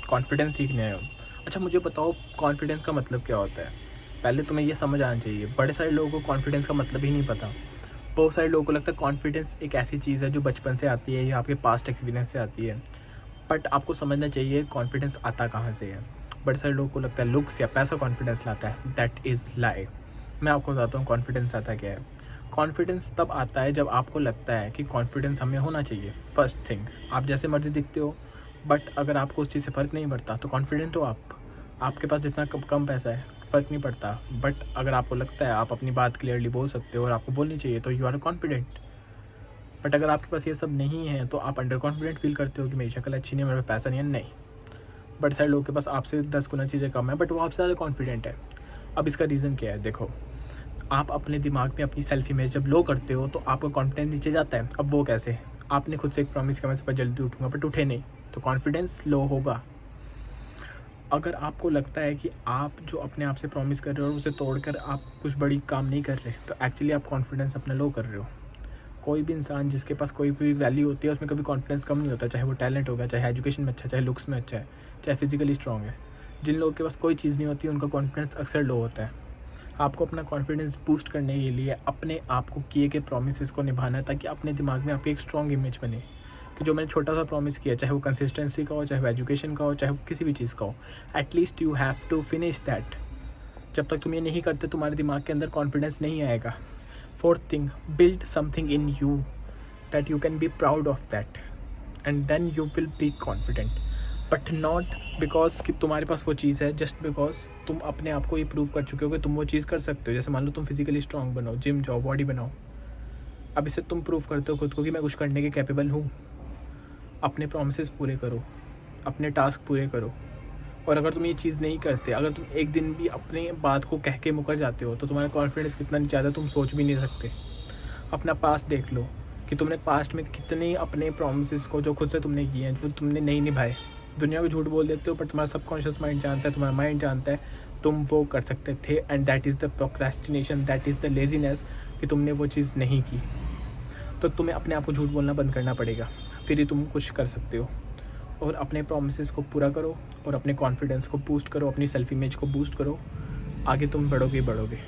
Confidence सीखने आए हो। अच्छा मुझे बताओ कॉन्फिडेंस का मतलब क्या होता है? पहले तुम्हें ये समझ आना चाहिए। बड़े सारे लोगों को कॉन्फिडेंस का मतलब ही नहीं पता। बहुत सारे लोगों को लगता है कॉन्फिडेंस एक ऐसी चीज़ है जो बचपन से आती है या आपके पास्ट एक्सपीरियंस से आती है। बट आपको समझना चाहिए कॉन्फिडेंस आता कहाँ से है। बड़े सारे लोगों को लगता है लुक्स या पैसा कॉन्फिडेंस लाता है। दैट इज़ लाई। मैं आपको बताता हूँ कॉन्फिडेंस आता क्या है। कॉन्फिडेंस तब आता है जब आपको लगता है कि कॉन्फिडेंस हमें होना चाहिए। फर्स्ट थिंग, आप जैसे मर्जी दिखते हो बट अगर आपको उस चीज़ से फ़र्क नहीं पड़ता तो कॉन्फिडेंट हो आप। आपके पास जितना कम पैसा है फ़र्क नहीं पड़ता, बट अगर आपको लगता है आप अपनी बात क्लियरली बोल सकते हो और आपको बोलनी चाहिए तो यू आर कॉन्फिडेंट। बट अगर आपके पास ये सब नहीं है तो आप अंडर कॉन्फिडेंट फील करते हो कि मेरी शक्ल अच्छी नहीं है, मेरे पास पैसा नहीं है। नहीं, बट सारे लोगों के पास आपसे 10 गुना चीज़ें कम है बट वो आपसे ज़्यादा कॉन्फिडेंट है। अब इसका रीज़न क्या है? देखो, आप अपने दिमाग में अपनी सेल्फ इमेज जब लो करते हो तो आपका कॉन्फिडेंस नीचे जाता है। अब वो कैसे? आपने खुद से एक प्रॉमिस किया मैं सुबह जल्दी उठूँगा बट उठे नहीं, तो कॉन्फिडेंस लो होगा। अगर आपको लगता है कि आप जो अपने आप से प्रॉमिस कर रहे हो और उसे तोड़कर आप कुछ बड़ी काम नहीं कर रहे, तो एक्चुअली आप कॉन्फिडेंस अपना लो कर रहे हो। कोई भी इंसान जिसके पास कोई भी वैल्यू होती है उसमें कभी कॉन्फिडेंस कम नहीं होता, चाहे वो टैलेंट होगा, चाहे एजुकेशन में अच्छा है, चाहे लुक्स में अच्छा है, चाहे फिजिकली स्ट्रॉन्ग है। जिन लोगों के पास कोई चीज़ नहीं होती उनका कॉन्फिडेंस अक्सर लो होता है। आपको अपना कॉन्फिडेंस बूस्ट करने के लिए अपने आप को किए गए प्रोमिस को निभाना है ताकि अपने दिमाग में आपकी एक स्ट्रॉन्ग इमेज बने कि जो मैंने छोटा सा प्रॉमिस किया, चाहे वो कंसिस्टेंसी का हो, चाहे वो एजुकेशन का हो, चाहे वो किसी भी चीज़ का हो, at least you have to finish that. जब तक तुम ये नहीं करते तुम्हारे दिमाग के अंदर कॉन्फिडेंस नहीं आएगा। Fourth thing, build something in you that you can be proud of that and then you will be confident. But not because कि तुम्हारे पास वो चीज़ है, जस्ट बिकॉज तुम अपने आप को ये प्रूव कर चुके हो कि तुम वो चीज़ कर सकते हो। जैसे मान लो तुम फिजिकली स्ट्रांग बनो, जिम जाओ, बॉडी बनाओ, अब इससे तुम प्रूव करते हो खुद को कि मैं कुछ करने के कैपेबल हूँ। अपने प्रोमिस पूरे करो, अपने टास्क पूरे करो। और अगर तुम ये चीज़ नहीं करते, अगर तुम एक दिन भी अपने बात को कह के मुकर जाते हो तो तुम्हारा कॉन्फिडेंस कितना नीचे आता है तुम सोच भी नहीं सकते। अपना पास्ट देख लो कि तुमने पास्ट में कितने अपने प्रोमिस को जो खुद से तुमने किए हैं जो तुमने नहीं निभाए। दुनिया को झूठ बोल देते हो पर तुम्हारा सबकॉन्शियस माइंड जानता है, तुम्हारा माइंड जानता है तुम वो कर सकते थे। And that is the procrastination, that is the laziness कि तुमने वो चीज़ नहीं की। तो तुम्हें अपने आप को झूठ बोलना बंद करना पड़ेगा, फिर ही तुम कुछ कर सकते हो। और अपने प्रोमिस को पूरा करो और अपने कॉन्फिडेंस को बूस्ट करो, अपनी सेल्फ इमेज को बूस्ट करो। आगे तुम बढ़ोगे ही बढ़ोगे।